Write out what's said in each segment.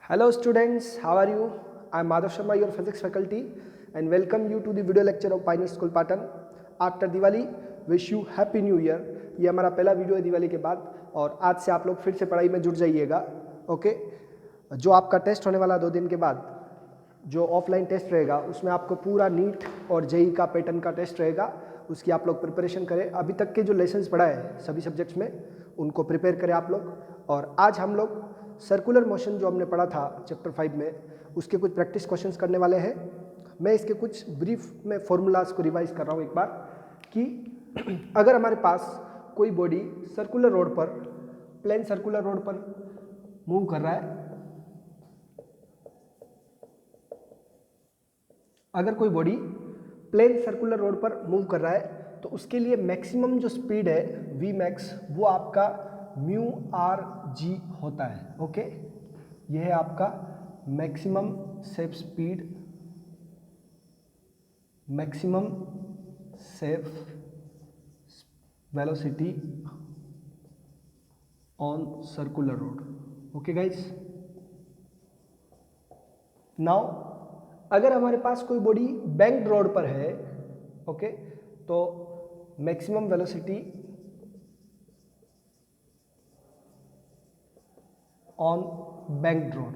Hello students, how are you? I am Madhav Sharma, your physics faculty, and welcome you to the video lecture of Pioneer School Patan. After Diwali, wish you happy new year. ये हमारा पहला video है दिवाली के बाद और आज से आप लोग फिर से पढ़ाई में जुट जाइएगा. ओके, जो आपका टेस्ट होने वाला 2 दिन के बाद, जो ऑफलाइन टेस्ट रहेगा उसमें आपको पूरा नीट और जेई का पैटर्न का टेस्ट रहेगा. उसकी आप लोग प्रिपरेशन करें. अभी तक के जो लेसन्स पढ़ा है सभी सब्जेक्ट्स में उनको प्रिपेयर करें आप लोग. और आज हम लोग सर्कुलर मोशन जो हमने पढ़ा था चैप्टर 5 में, उसके कुछ प्रैक्टिस क्वेश्चंस करने वाले हैं. मैं इसके कुछ ब्रीफ में फॉर्मूलाज को रिवाइज कर रहा हूँ एक बार कि अगर हमारे पास कोई बॉडी सर्कुलर रोड पर, प्लेन सर्कुलर रोड पर मूव कर रहा है, अगर कोई बॉडी प्लेन सर्कुलर रोड पर मूव कर रहा है तो उसके लिए मैक्सिमम जो स्पीड है वी मैक्स, वो आपका म्यू आर जी होता है. ओके, यह है आपका maximum safe speed, maximum safe velocity on circular road. Okay guys, now अगर हमारे पास कोई बॉडी बैंक्ड रोड पर है, ओके, तो maximum velocity on banked road.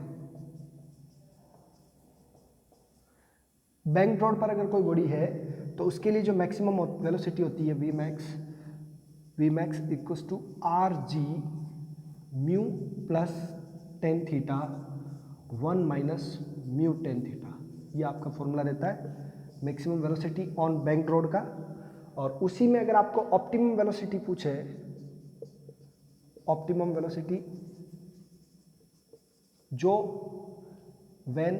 Banked road पर अगर कोई बॉडी है तो उसके लिए जो मैक्सिमम वेलोसिटी होती है v max equals to R G mu plus tan theta 1 minus mu tan theta. ये आपका फॉर्मूला देता है maximum velocity on banked road का. और उसी में अगर आपको ऑप्टिमम वेलोसिटी पूछे, ऑप्टिमम वेलोसिटी जो when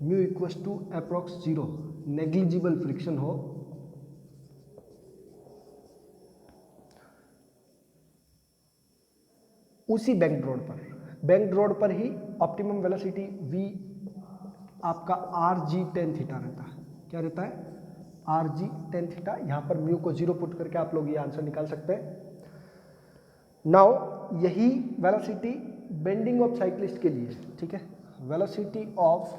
mu equals to approx 0, negligible friction हो, उसी बैंक्ड रोड पर ही ऑप्टिमम वेलोसिटी v आपका आर जी टेन थीटा रहता है. क्या रहता है? R G tan theta. यहाँ पर म्यू को 0 पुट करके आप लोग ये आंसर निकाल सकते हैं. नाउ यही वेलोसिटी बेंडिंग ऑफ साइक्लिस्ट के लिए, ठीक है, velocity of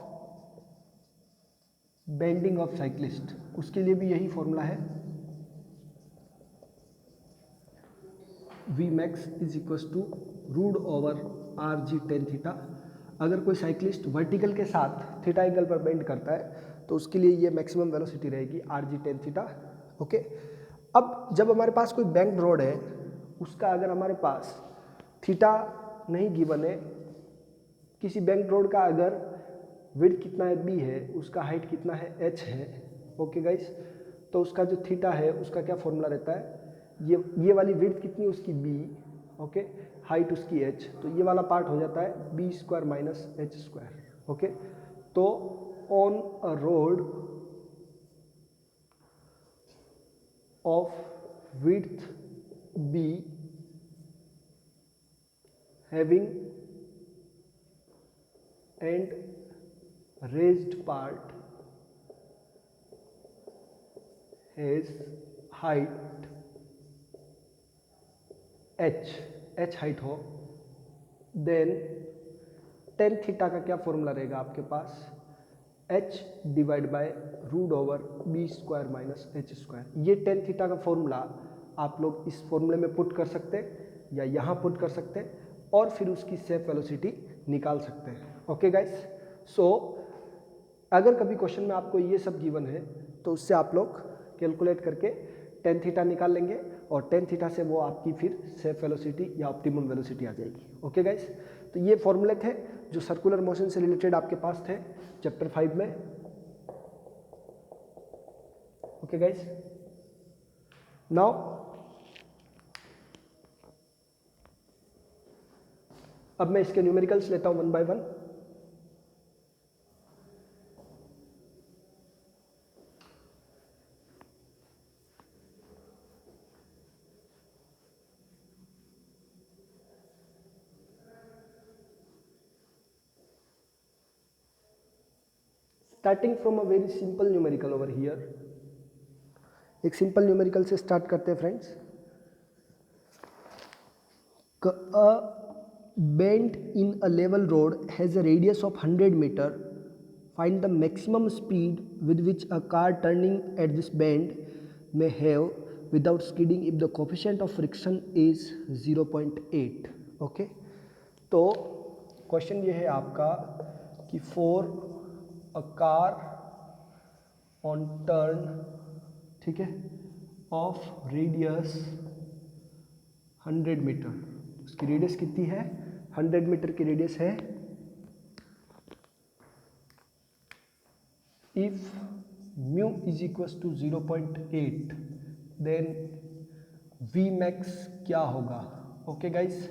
bending of cyclist, उसके लिए भी यही फॉर्मूला है v max is equals to root over R G tan theta. अगर कोई साइक्लिस्ट वर्टिकल के साथ थीटा एंगल पर बेंड करता है तो उसके लिए ये मैक्सिमम वेलोसिटी रहेगी are G tan theta. Okay, अब जब हमारे पास कोई बैंक्ड रोड है, उसका अगर हमारे पास थीटा नहीं गिवन है, किसी बैंक्ड रोड का अगर विड्थ कितना है बी है, उसका हाइट कितना है एच है, ओके गाइस, तो उसका जो थीटा है उसका क्या फॉर्मूला रहता है, ये वाली विड्थ कितनी उसकी बी, ओके, हाइट उसकी एच, तो ये वाला पार्ट हो जाता है B square minus H square. Okay, तो on a road of width B having and raised part has height h height हो, देन टेन थीटा का क्या फॉर्मूला रहेगा आपके पास, h divide by root over B square minus H square. ये tan theta का formula आप लोग इस फॉर्मूले में पुट कर सकते हैं या यहाँ पुट कर सकते हैं और फिर उसकी सेफ वेलोसिटी निकाल सकते हैं. ओके गाइस, सो अगर कभी क्वेश्चन में आपको ये सब गिवन है तो उससे आप लोग कैलकुलेट करके टेन थीटा निकाल लेंगे और टेन थीटा से वो आपकी फिर सेफ वेलोसिटी या ऑप्टिमम वेलोसिटी आ जाएगी. ओके गाइस, तो ये फॉर्मूले थे जो सर्कुलर मोशन से रिलेटेड आपके पास थे चैप्टर 5 में. ओके गाइस, नाउ अब मैं इसके न्यूमेरिकल्स लेता हूं 1 by 1. Starting from a very simple numerical over here. एक सिंपल न्यूमेरिकल से स्टार्ट करते हैं friends. bend in a level road has a radius of 100 meter. Find the maximum speed with which a car turning at this bend may have without skidding if the coefficient of friction is 0.8. Okay, तो question ये है आपका कि for a car on turn, ठीक है, of radius 100 metre, उसकी radius कितनी है, 100 मीटर की रेडियस है. If mu is equal to 0.8 then v max क्या होगा. ओके गाइस,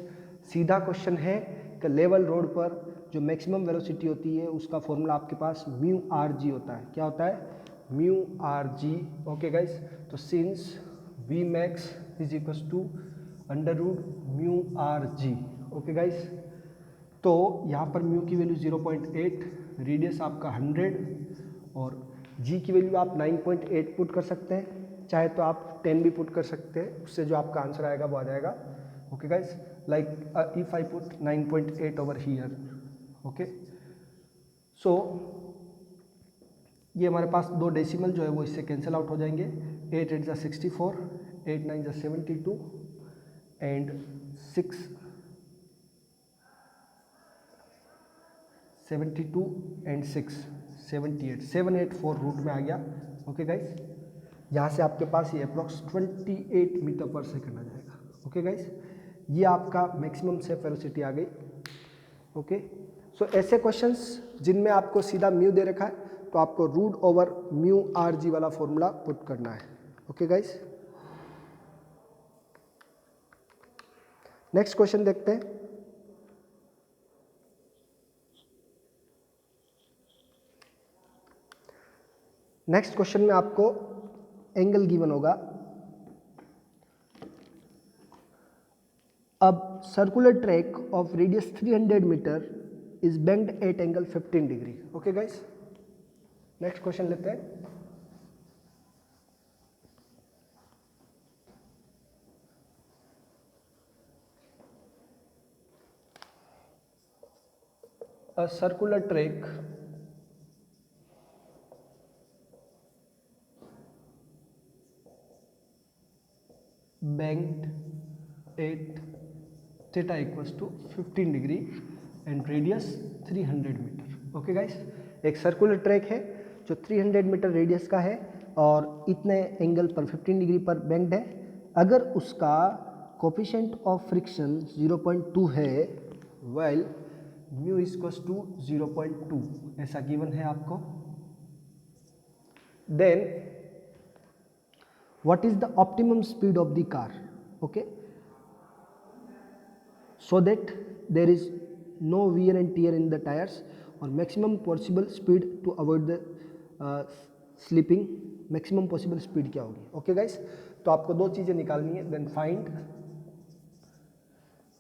सीधा क्वेश्चन है कि लेवल रोड पर जो मैक्सिमम वेलोसिटी होती है उसका फॉर्मूला आपके पास म्यू आर जी होता है. क्या होता है, mu R G. Okay guys, तो since V max is equal to under root mu R G. Okay guys, तो यहाँ पर म्यू की वैल्यू 0.8, रेडियस आपका 100 और जी की वैल्यू आप 9.8 पुट कर सकते हैं, चाहे तो आप 10 भी पुट कर सकते हैं, उससे जो आपका आंसर आएगा वो आ जाएगा. Okay guys, like if I put 9.8 over here. Okay, so ये हमारे पास दो डेसिमल जो है वो इससे कैंसिल आउट हो जाएंगे. 8 8 = 64, 8 9 = 72 एंड 6 72 एंड 6 78, 784 रूट में आ गया. ओके गाइस, यहाँ से आपके पास ये अप्रॉक्स 28 मीटर पर सेकंड आ जाएगा. ओके गाइस, ये आपका मैक्सिमम सेफ वेलोसिटी आ गई. ओके, सो ऐसे क्वेश्चंस जिनमें आपको सीधा म्यू दे रखा है तो आपको root over mu R G वाला फॉर्मूला पुट करना है. ओके गाइस, नेक्स्ट क्वेश्चन देखते हैं. नेक्स्ट क्वेश्चन में आपको एंगल गिवन होगा. अब circular track of radius 300 metre is bend at angle 15 degree. Okay guys, next question लेते हैं. A circular track bent at theta equals to 15 degree and radius 300 metre. Okay guys, एक circular track है जो 300 metre radius का है और इतने angle पर 15 डिग्री पर बेंड है. अगर उसका कोफिशिएंट ऑफ फ्रिक्शन 0.2 है, वेल म्यू इक्वल्स टू 0.2 ऐसा गिवन है आपको. Then what is the optimum speed of the car, okay, so that there is no wear and tear in the tires, or maximum possible speed to avoid the slipping. maximum possible speed क्या होगी. Okay guys, तो आपको दो चीज़ें निकालनी है. Then find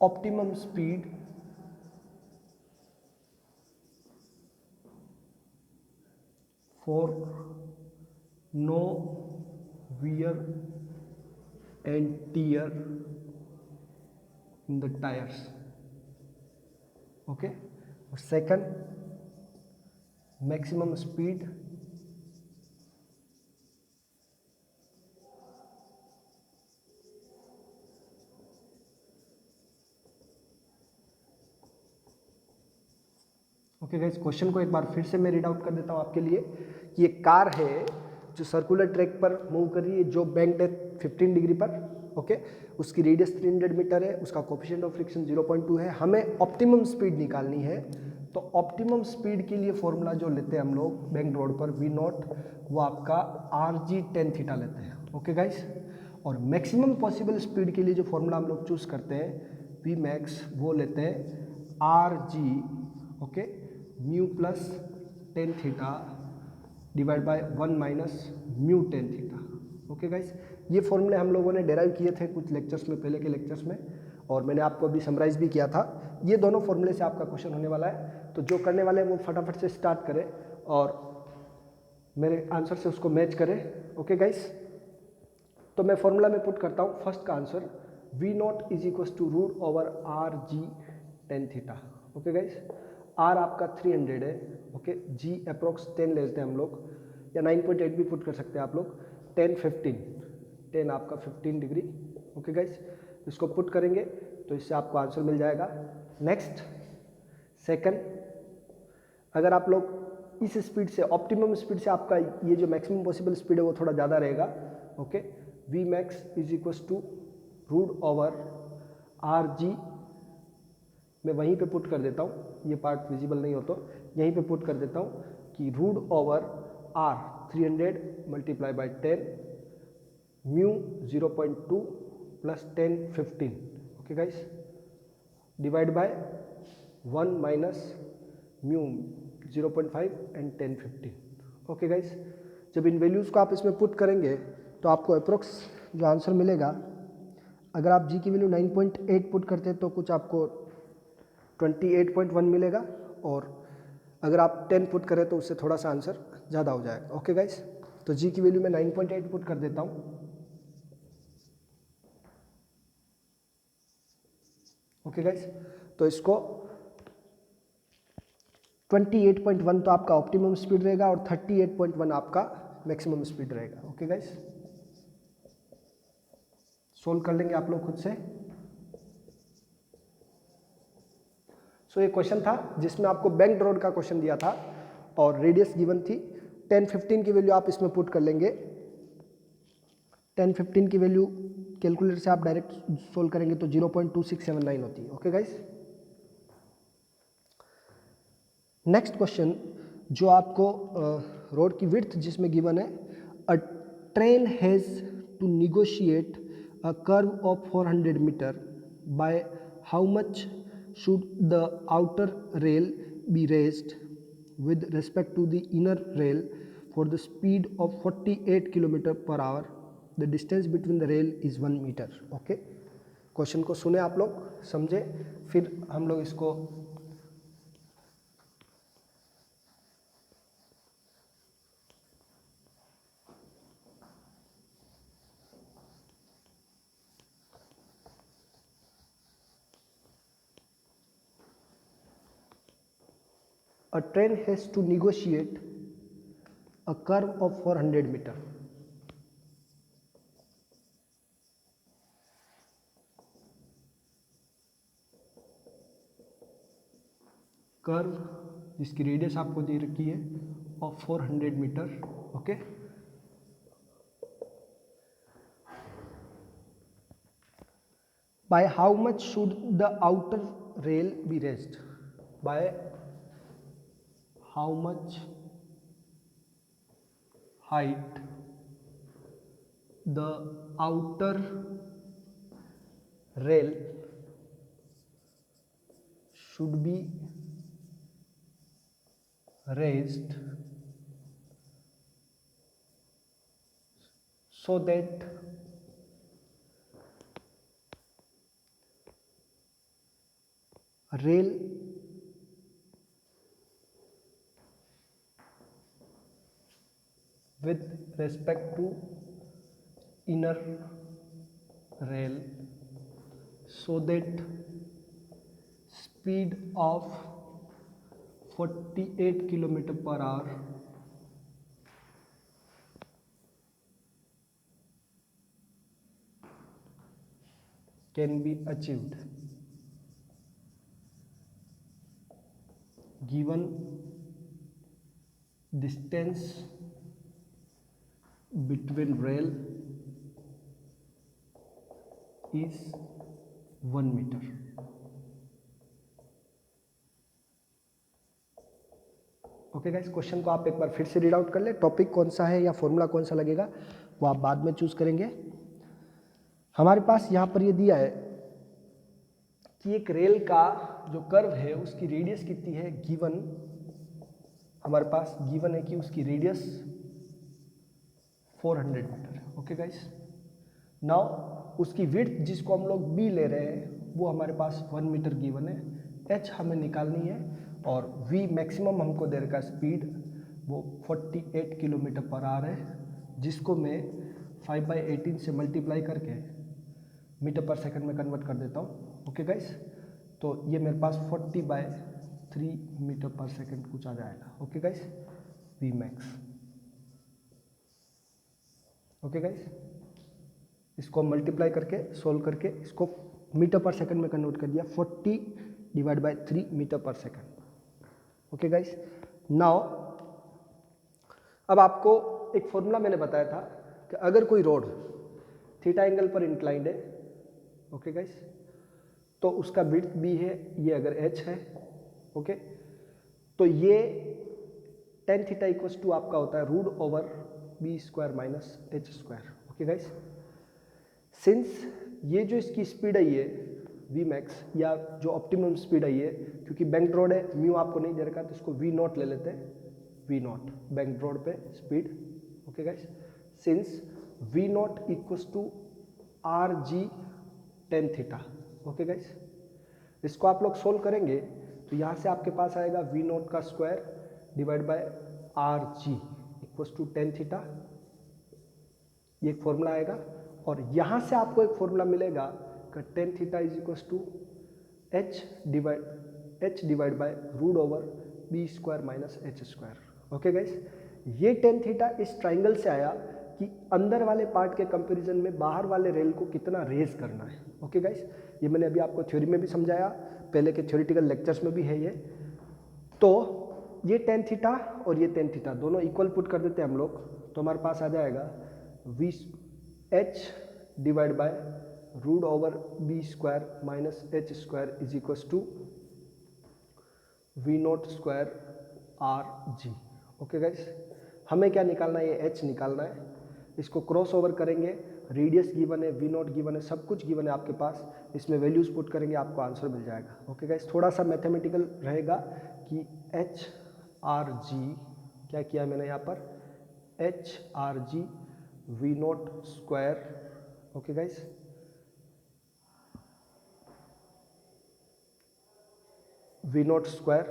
optimum speed for no wear and tear in the tires. Okay, second maximum speed okay guys, question को एक बार फिर से मैं रीड आउट कर देता हूँ आपके लिए कि ये कार है जो सर्कुलर ट्रैक पर मूव कर रही है, जो बेंड है 15 डिग्री पर. ओके, उसकी रेडियस 300 मीटर है, उसका कोफिशिएंट ऑफ फ्रिक्शन 0.2 है. हमें ऑप्टिमम स्पीड निकालनी है. तो ऑप्टिमम स्पीड के लिए फॉर्मूला जो लेते हैं हम लोग बेंड रोड पर वी नॉट, वो आपका आर जी टेन थीटा लेते हैं. ओके गाइस, और मैक्सिमम पॉसिबल स्पीड के लिए जो फॉर्मूला हम लोग चूज़ करते हैं वी मैक्स, वो लेते हैं are G. Okay, mu plus tan theta divide by 1 minus mu tan theta. Okay guys, ये फॉर्मूले हम लोगों ने डेराइव किए थे कुछ लेक्चर्स में, पहले के लेक्चर्स में, और मैंने आपको अभी समराइज भी किया था. ये दोनों फॉर्मूले से आपका क्वेश्चन होने वाला है. तो जो करने वाले हैं वो फटाफट से स्टार्ट करें और मेरे आंसर से उसको मैच करें. ओके गाइस, तो मैं फॉर्मूला में पुट करता हूँ. फर्स्ट का answer v naught is equal to root over R G tan theta. Okay guys, R आपका 300 है। ओके, जी अप्रोक्स 10 ले लेते हैं हम लोग, या 9.8 भी पुट कर सकते हैं आप लोग। 10 आपका 15 डिग्री। ओके गाइस, इसको पुट करेंगे तो इससे आपको आंसर मिल जाएगा। नेक्स्ट सेकंड, अगर आप लोग इस स्पीड से, ऑप्टिमम स्पीड से, आपका ये जो मैक्सिमम पॉसिबल स्पीड है वो थोड़ा ज़्यादा रहेगा। Okay, v max is equals to root over R G, मैं वहीं पे पुट कर देता हूँ, ये पार्ट विजिबल नहीं हो तो यहीं पे पुट कर देता हूँ कि root over R 300 multiply by 10 mu 0.2 plus 10 15। Okay guys, divide by 1 minus mu 0.5 and 10 15। Okay guys, जब इन वैल्यूज़ को आप इसमें पुट करेंगे तो आपको अप्रोक्स जो आंसर मिलेगा, अगर आप जी की वैल्यू 9.8 पुट करते हैं तो कुछ आपको 28.1 मिलेगा, और अगर आप 10 पुट करें तो उससे थोड़ा सा आंसर ज़्यादा हो जाएगा। ओके गाइस, तो जी की वैल्यू मैं 9.8 पुट कर देता हूँ। ओके गाइस, तो इसको 28.1 तो आपका ऑप्टिमम स्पीड रहेगा और 38.1 आपका मैक्सिमम स्पीड रहेगा। ओके गाइस, सोल्व कर लेंगे आप लोग खुद से। सो ये क्वेश्चन था जिसमें आपको बैंक रोड का क्वेश्चन दिया था और रेडियस गिवन थी। 10-15 की वैल्यू आप इसमें पुट कर लेंगे। 10-15 की वैल्यू कैलकुलेटर से आप डायरेक्ट सोल्व करेंगे तो 0.2679 होती है। ओके गाइस, नेक्स्ट क्वेश्चन जो आपको रोड की विड्थ जिसमें गिवन है, a train has to negotiate a curve of 400 metre, by how much should the outer rail be raised with respect to the inner rail for the speed of 48 km per hour? The distance between the rail is 1 meter. Okay, question को सुने आप लोग, समझे, फिर हम लोग इसको A train has to negotiate a curve of 400 meter. Curve जिसकी रेडियस आपको दे रखी है of 400 metre. Okay, by how much should the outer rail be raised? By how much height the outer rail should be raised so that rail with respect to inner rail, so that speed of 48 km per hour can be achieved given distance between rail is 1 meter. Okay guys, question को आप एक बार फिर से read out कर ले। Topic कौन सा है या फॉर्मूला कौन सा लगेगा वो आप बाद में चूज करेंगे। हमारे पास यहाँ पर ये दिया है कि एक रेल का जो कर्व है उसकी रेडियस कितनी है, गिवन, हमारे पास गिवन है कि उसकी रेडियस 400 मीटर है। ओके गाइस, नाउ उसकी विड्थ जिसको हम लोग बी ले रहे हैं वो हमारे पास 1 मीटर गिवन है। एच हमें निकालनी है और वी मैक्सिमम हमको दे रखा स्पीड वो 48 किलोमीटर पर आवर है, जिसको मैं 5/18 से मल्टीप्लाई करके मीटर पर सेकंड में कन्वर्ट कर देता हूँ। ओके गाइस, तो ये मेरे पास 40/3 मीटर पर सेकंड कुछ आ जाएगा। Okay guys, v max. Okay guys, इसको मल्टीप्लाई करके सोल्व करके इसको मीटर पर सेकंड में कन्वर्ट कर दिया, 40/3 metre per second. Okay guys, now अब आपको एक फॉर्मूला मैंने बताया था कि अगर कोई रोड थीटा एंगल पर इंक्लाइंड है, ओके गाइस, तो उसका विड्थ b है, ये अगर h है, ओके, तो ये tan थीटा इक्वल्स टू आपका होता है √b² minus h²। Okay guys, since ये जो इसकी स्पीड है ये v मैक्स या जो ऑप्टिमम स्पीड है ये, क्योंकि बैंक रोड है, म्यू आपको नहीं दे रखा तो इसको v0 ले लेते हैं, v0 बैंक रोड पे speed. Okay guys, since v0 equals to rg tan theta. Okay guys, इसको आप लोग सोल्व करेंगे तो यहाँ से आपके पास आएगा v0 का square divide by rg equals to tan theta, ये एक फॉर्मूला आएगा। और यहाँ से आपको एक फॉर्मूला मिलेगा कि tan theta is equals to h divide by √b² minus h²। Okay guys, ये tan थीटा इस ट्राइंगल से आया कि अंदर वाले पार्ट के कंपैरिजन में बाहर वाले रेल को कितना रेज करना है। ओके गाइस, ये मैंने अभी आपको थ्योरी में भी समझाया, पहले के थ्योरेटिकल लेक्चर्स में भी है ये। तो ये tan थीटा और ये tan थीटा दोनों इक्वल पुट कर देते हैं हम लोग, तो हमारे पास आ जाएगा h divide by √b² minus h² is equals to v0² rg। Okay guys, हमें क्या निकालना है, ये h निकालना है, इसको क्रॉस ओवर करेंगे, रेडियस गिवन है, v0 गिवन है, सब कुछ गिवन है आपके पास, इसमें वैल्यूज पुट करेंगे आपको आंसर मिल जाएगा। ओके गाइस, थोड़ा सा मैथमेटिकल रहेगा कि h rg क्या किया है मैंने यहाँ पर, h rg v0²। Okay guys, v0²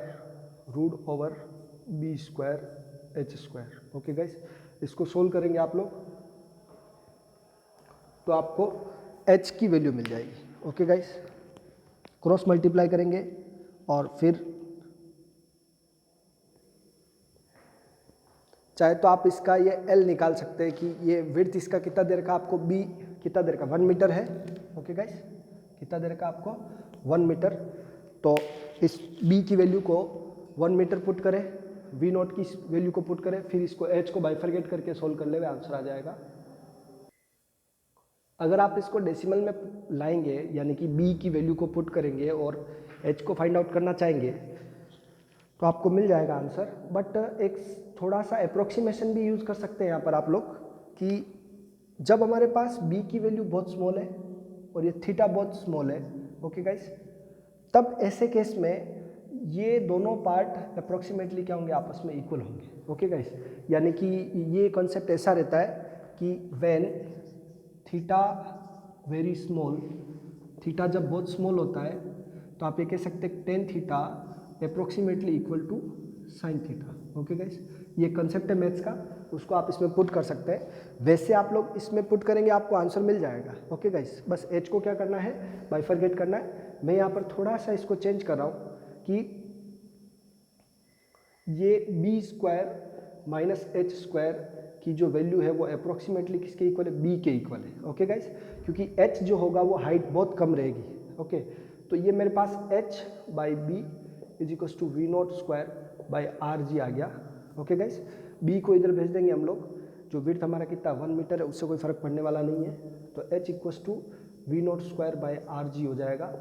√b² h²। Okay guys, इसको सोल्व करेंगे आप लोग तो आपको h की वैल्यू मिल जाएगी। ओके गाइस, क्रॉस मल्टीप्लाई करेंगे और फिर चाहे तो आप इसका ये L निकाल सकते हैं कि ये विड्थ इसका कितना दे रखा आपको, b कितना दे रखा 1 मीटर है। ओके गाइस, कितना दे रखा आपको 1 मीटर, तो इस b की वैल्यू को 1 मीटर पुट करें, v0 की वैल्यू को पुट करें, फिर इसको h को बाइफरकेट करके सोल्व कर ले, आंसर आ जाएगा। अगर आप इसको डेसिमल में लाएंगे यानी कि b की वैल्यू को पुट करेंगे और h को फाइंड आउट करना चाहेंगे तो आपको मिल जाएगा आंसर। बट एक थोड़ा सा अप्रोक्सीमेशन भी यूज़ कर सकते हैं यहाँ पर आप लोग कि जब हमारे पास b की वैल्यू बहुत स्मॉल है और ये थीटा बहुत स्मॉल है, ओके गाइस, तब ऐसे केस में ये दोनों पार्ट अप्रोक्सीमेटली क्या होंगे, आपस में इक्वल होंगे। ओके गाइस, यानी कि ये कॉन्सेप्ट ऐसा रहता है कि when theta very small, theta जब बहुत स्मॉल होता है तो आप ये कह सकते हैं tan theta approximately equal to sin theta. Okay guys, ये कंसेप्ट है मैथ्स का, उसको आप इसमें पुट कर सकते हैं। वैसे आप लोग इसमें पुट करेंगे आपको आंसर मिल जाएगा। ओके गाइस, बस h को क्या करना है, बाइफरकेट करना है। मैं यहाँ पर थोड़ा सा इसको चेंज कर रहा हूँ कि ये b² माइनस h² की जो वैल्यू है वो अप्रोक्सीमेटली किसके इक्वल है, b के इक्वल है। ओके गाइस, क्योंकि h जो होगा वो हाइट बहुत कम रहेगी। ओके, तो ये मेरे पास h/b is equal to v0² by rg आ गया। ओके गाइस, b को इधर भेज देंगे हम लोग, जो विड्थ हमारा कितना 1 मीटर है उससे कोई फर्क पड़ने वाला नहीं है, तो h equal to v0² by rg हो जाएगा।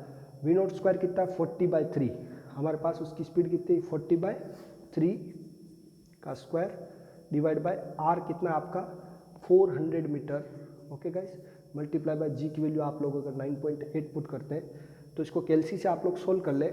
v0² कितना 40/3, हमारे पास उसकी स्पीड कितनी 40/3 का स्क्वायर डिवाइड बाय r कितना आपका 400 metre. Okay guys, multiply by g की वैल्यू आप लोग अगर 9.8 पुट करते हैं तो इसको कैलसी से आप लोग सोल्व कर ले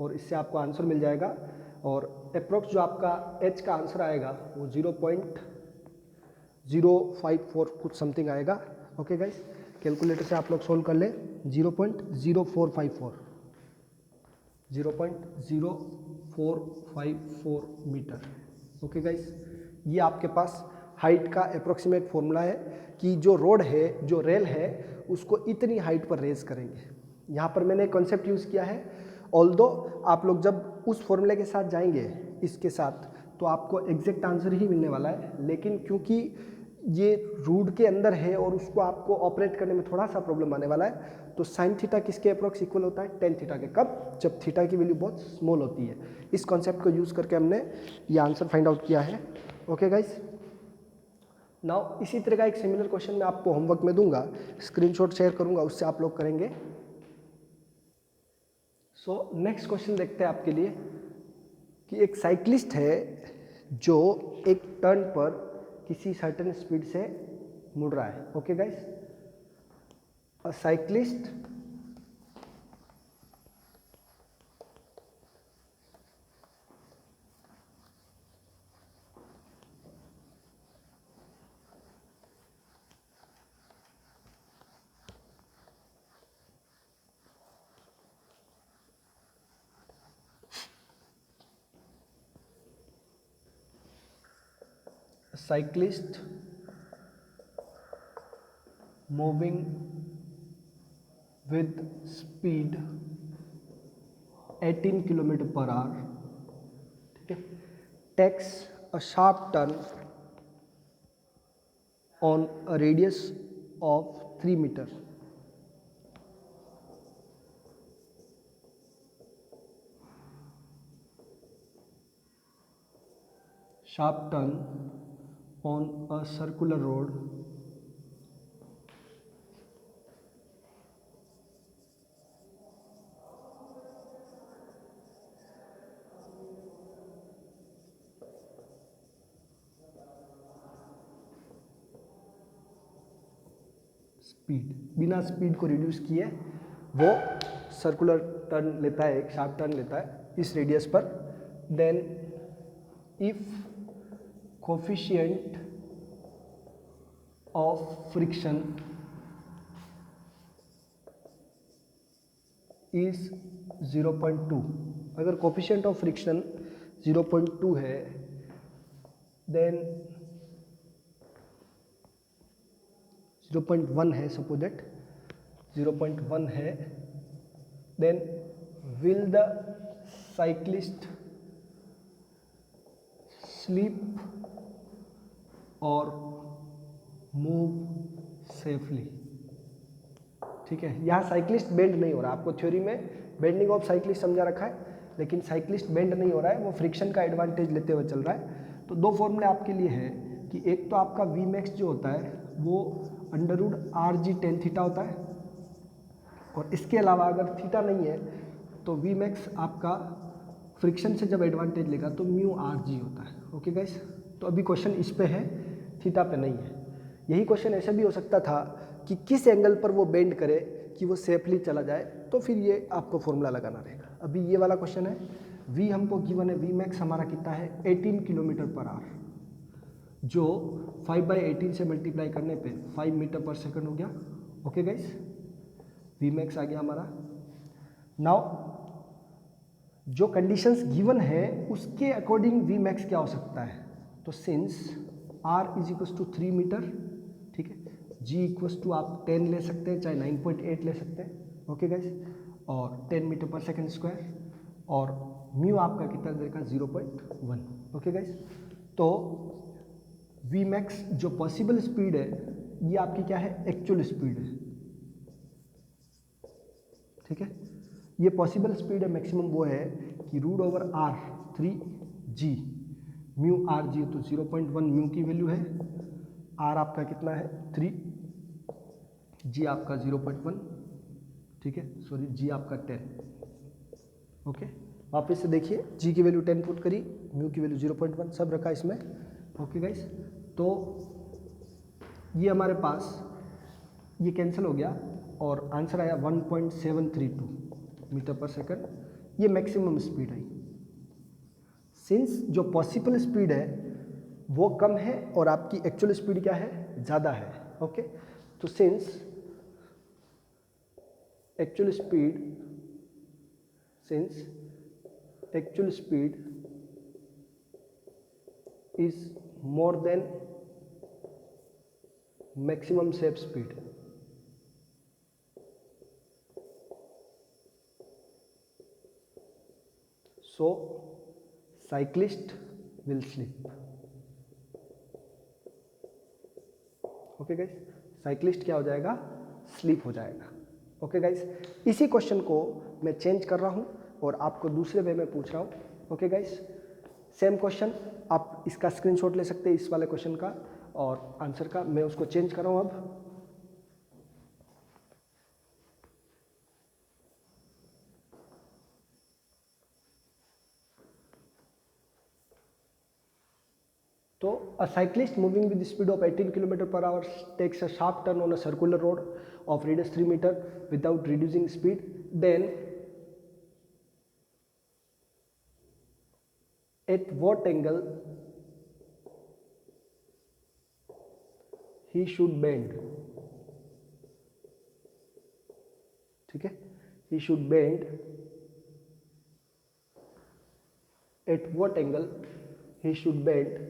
और इससे आपको आंसर मिल जाएगा। और अप्रोक्स जो आपका h का आंसर आएगा वो 0.054 कुछ समथिंग आएगा। ओके गाइस, कैलकुलेटर से आप लोग सोल्व कर ले, 0.0454 मीटर। ओके गाइस, ये आपके पास हाइट का अप्रोक्सीमेट फॉर्मूला है कि जो रोड है, जो रेल है, उसको इतनी हाइट पर रेज करेंगे। यहाँ पर मैंने कॉन्सेप्ट यूज़ किया है ऑल्दो आप लोग जब उस फॉर्मूले के साथ जाएंगे इसके साथ तो आपको एग्जैक्ट आंसर ही मिलने वाला है, लेकिन क्योंकि ये रूट के अंदर है और उसको आपको ऑपरेट करने में थोड़ा सा प्रॉब्लम आने वाला है, तो साइन थीटा किसके अप्रोक्स इक्वल होता है, टेन थीटा के। कब, जब थीटा की वैल्यू बहुत स्मॉल होती है। इस कॉन्सेप्ट को यूज़ करके हमने ये आंसर फाइंड आउट किया है। ओके गाइस, नाउ इसी तरह का एक सिमिलर क्वेश्चन मैं आपको होमवर्क में दूंगा, स्क्रीनशॉट शेयर करूंगा, उससे आप लोग करेंगे। सो नेक्स्ट क्वेश्चन देखते हैं आपके लिए कि एक साइक्लिस्ट है जो एक टर्न पर किसी सर्टेन स्पीड से मुड़ रहा है। Okay guys, a cyclist moving with speed 18 kilometre per hour, ठीक है, takes a sharp turn on a radius of 3 metre. sharp turn on a circular road speed, बिना स्पीड को रिड्यूस किए वो सर्कुलर टर्न लेता है, एक शार्प टर्न लेता है इस रेडियस पर। Then if coefficient of friction is 0.2, अगर कोफिशिएंट ऑफ फ्रिक्शन 0.2 है, देन 0.1 है, सपोज दैट 0.1 है, then will the cyclist slip और मूव सेफली। ठीक है, यहाँ साइक्लिस्ट बेंड नहीं हो रहा, आपको थ्योरी में बेंडिंग ऑफ साइक्लिस्ट समझा रखा है, लेकिन साइक्लिस्ट बेंड नहीं हो रहा है, वो फ्रिक्शन का एडवांटेज लेते हुए चल रहा है। तो दो फॉर्मूले आपके लिए है कि एक तो आपका वी मैक्स जो होता है वो √RG tan थीटा होता है, और इसके अलावा अगर थीटा नहीं है तो वी मैक्स आपका फ्रिक्शन से जब एडवांटेज लेगा तो μRG होता है। ओके गाइस, तो अभी क्वेश्चन इस पे है, थीटा पे नहीं है। यही क्वेश्चन ऐसे भी हो सकता था कि किस एंगल पर वो बेंड करे कि वो सेफली चला जाए, तो फिर ये आपको फॉर्मूला लगाना रहेगा। अभी ये वाला क्वेश्चन है, वी हमको गिवन है, वी मैक्स हमारा कितना है 18 किलोमीटर पर आवर, जो 5/18 से मल्टीप्लाई करने पे 5 मीटर पर सेकंड हो गया। ओके गाइस, वी मैक्स आ गया हमारा। नाउ जो कंडीशंस गिवन है उसके अकॉर्डिंग वी मैक्स क्या हो सकता है, तो since R is equals to 3 metre, ठीक है, G इक्वस टू आप 10 ले सकते हैं, चाहे 9.8 ले सकते हैं। ओके गाइस, और 10 मीटर पर सेकंड स्क्वायर, और म्यू आपका कितना देगा 0.1। ओके गाइस, तो वी मैक्स जो पॉसिबल स्पीड है ये आपकी क्या है, एक्चुअल स्पीड है। ठीक है, ये पॉसिबल स्पीड है मैक्सिमम वो है कि √R3G μRG, तो 0.1 म्यू की वैल्यू है, R आपका कितना है 3, G आपका 0.1, ठीक है, सॉरी G आपका 10। ओके, वापस से देखिए, G की वैल्यू 10 पुट करी, म्यू की वैल्यू 0.1, सब रखा इसमें। ओके गाइस, तो ये हमारे पास ये कैंसिल हो गया और आंसर आया 1.732 मीटर पर सेकंड, ये मैक्सिमम स्पीड आई। सिंस जो पॉसिबल स्पीड है वो कम है और आपकी एक्चुअल स्पीड क्या है, ज़्यादा है। ओके, तो since actual speed is more than maximum safe speed, so cyclist will slip. Okay guys, cyclist क्या हो जाएगा, स्लीप हो जाएगा। ओके गाइस, इसी क्वेश्चन को मैं चेंज कर रहा हूँ और आपको दूसरे वे में पूछ रहा हूँ। ओके गाइस, सेम क्वेश्चन, आप इसका स्क्रीनशॉट ले सकते हैं इस वाले क्वेश्चन का और आंसर का। मैं उसको चेंज कर रहा हूँ अब। तो a cyclist moving with the speed of 18 km/h takes a sharp turn on a circular road of radius 3 meter without reducing speed. Then at what angle he should bend? ठीक है, he should bend. At what angle he should bend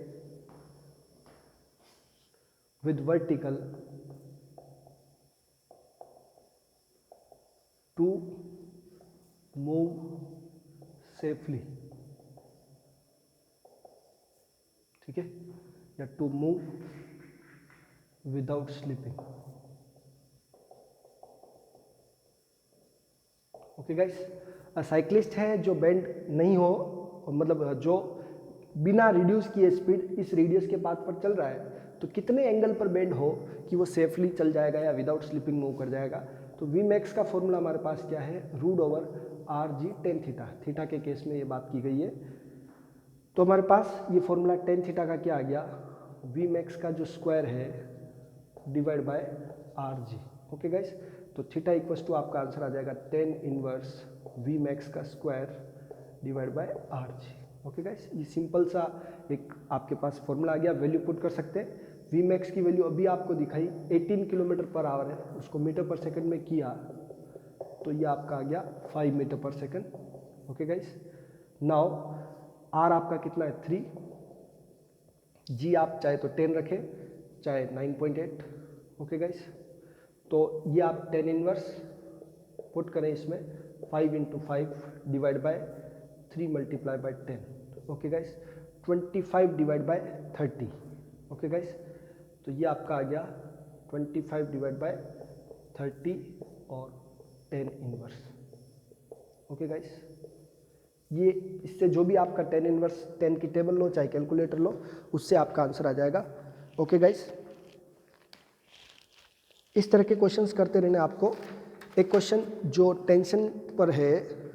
with vertical to move safely, ठीक है, या to move without slipping. Okay guys, cyclist है जो bend नहीं हो, मतलब जो बिना रिड्यूस किए स्पीड इस रेडियस के पाथ पर चल रहा है, तो कितने एंगल पर बेंड हो कि वो सेफली चल जाएगा या विदाउट स्लीपिंग मूव कर जाएगा। तो वी मैक्स का फॉर्मूला हमारे पास क्या है, √/r/g tan थीटा। थीटा के केस में ये बात की गई है, तो हमारे पास ये फॉर्मूला tan थीटा का क्या आ गया, वी मैक्स का जो स्क्वायर है divide by r/g। Okay guys, तो थीटा इक्वल्स टू आपका आंसर आ जाएगा tan इनवर्स वी मैक्स का square divide bye r/g। Okay guys, ये सिंपल सा एक आपके पास फॉर्मूला आ गया, वैल्यू पुट कर सकते हैं। वी मैक्स की वैल्यू अभी आपको दिखाई 18 km/h है, उसको मीटर पर सेकंड में किया तो ये आपका आ गया 5 metre per second. Okay guys, now R आपका कितना है 3, जी आप चाहे तो 10 रखें चाहे 9.8। ओके गाइस, तो ये आप tan इनवर्स पुट करें इसमें 5 × 5 divide by 3 multiply by 10। Okay guys, 25 divide by 30। Okay guys, तो ये आपका आ गया 25 डिवाइड बाय 30 और tan इनवर्स। ओके गाइस, ये इससे जो भी आपका tan इनवर्स 10 की टेबल लो चाहे कैलकुलेटर लो, उससे आपका आंसर आ जाएगा। ओके गाइस, इस तरह के क्वेश्चंस करते रहने आपको। एक क्वेश्चन जो टेंशन पर है,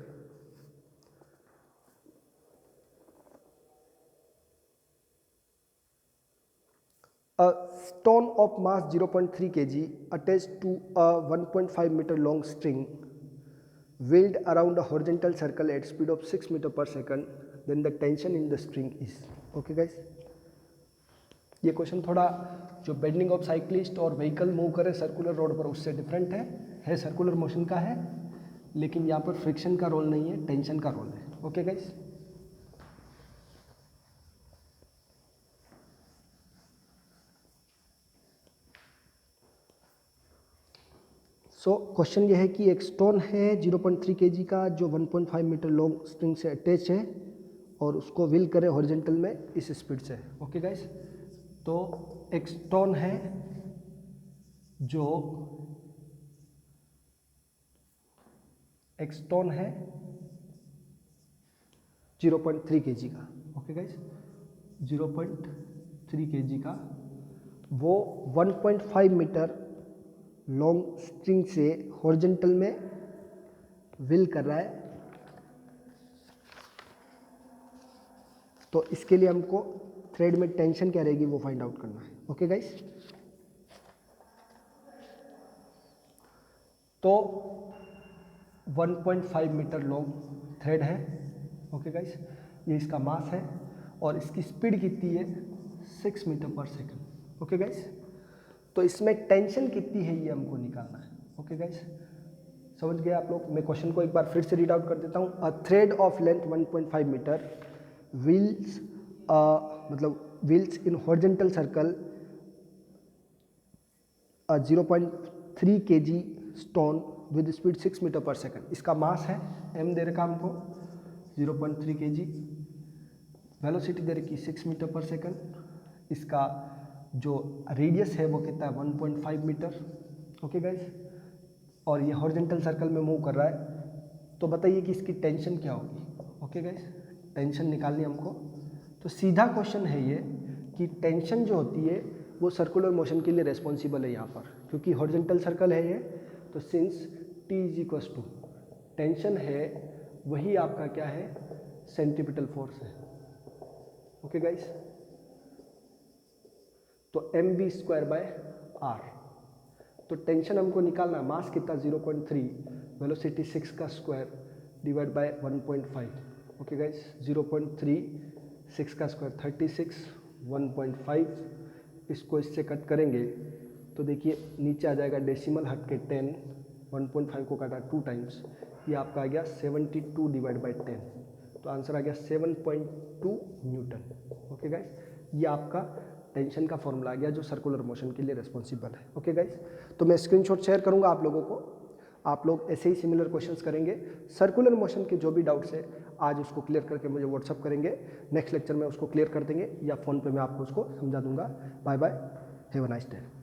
a stone of mass 0.3 kg attached to a 1.5 meter long string wheeled around a horizontal circle at speed of 6 meter per second, then the tension in the string is। okay guys, ये question थोड़ा जो bending of cyclist और vehicle move करे circular road पर उससे different है circular motion का है, लेकिन यहाँ पर फ्रिक्शन का रोल नहीं है, टेंशन का रोल है। ओके गाइस, सो क्वेश्चन ये है कि एक स्टोन है 0.3 kg का जो 1.5 मीटर लॉन्ग स्ट्रिंग से अटैच है और उसको व्हील करे हॉरिजॉन्टल में इस स्पीड से। ओके गाइस, तो एक स्टोन है जो 0.3 kg का। ओके गाइस, 0.3 kg का, वो 1.5 मीटर लॉन्ग स्ट्रिंग से हॉरिजॉन्टल में व्हील कर रहा है। तो इसके लिए हमको थ्रेड में टेंशन क्या रहेगी वो फाइंड आउट करना है। ओके गाइस, तो 1.5 मीटर लॉन्ग थ्रेड है। ओके गाइस, ये इसका मास है और इसकी स्पीड कितनी है 6 metre per second. Okay guys, तो इसमें टेंशन कितनी है ये हमको निकालना है। ओके गाइस, समझ गए आप लोग। मैं क्वेश्चन को एक बार फिर से रीड आउट कर देता हूँ। A thread of length 1.5 metre wheels मतलब wheels in horizontal circle 0.3 kg stone with speed 6 metre per second. इसका मास है m दे रखा हमको, 0.3 kg, वेलोसिटी दे रखी 6 मीटर पर सेकंड, इसका जो रेडियस है वो कितना है 1.5 मीटर। ओके गाइस, और ये हॉरिजॉन्टल सर्कल में मूव कर रहा है। तो बताइए कि इसकी टेंशन क्या होगी। ओके गाइस, टेंशन निकालनी हमको। तो सीधा क्वेश्चन है ये कि टेंशन जो होती है वो सर्कुलर मोशन के लिए रेस्पॉन्सिबल है यहाँ पर, क्योंकि हॉरिजॉन्टल सर्कल है ये। तो since T is equals to tension है वही आपका क्या है, सेंट्रीपिटल फोर्स है। ओके गाइस, तो mv स्क्वायर बाय r। तो टेंशन हमको निकालना है, मास कितना 0.3, वेलोसिटी 6 का square divide by 1.5। Okay guys, 0.3 6 का स्क्वायर 36, 1.5 इसको इससे कट करेंगे तो देखिए नीचे आ जाएगा डेसिमल हट के 10, 1.5 को काटा 2 टाइम्स, ये आपका आ गया 72 डिवाइड बाय 10। तो आंसर आ गया 7.2 न्यूटन। ओके गाइस, ये आपका टेंशन का फॉर्मूला आ गया जो सर्कुलर मोशन के लिए रिस्पॉन्सिबल है। ओके गाइस, तो मैं स्क्रीनशॉट शेयर करूंगा आप लोगों को, आप लोग ऐसे ही सिमिलर क्वेश्चंस करेंगे। सर्कुलर मोशन के जो भी डाउट्स है आज उसको क्लियर करके मुझे व्हाट्सअप करेंगे, नेक्स्ट लेक्चर में उसको क्लियर कर देंगे या फ़ोन पे मैं आपको उसको समझा दूंगा। Bye bye, have a nice day.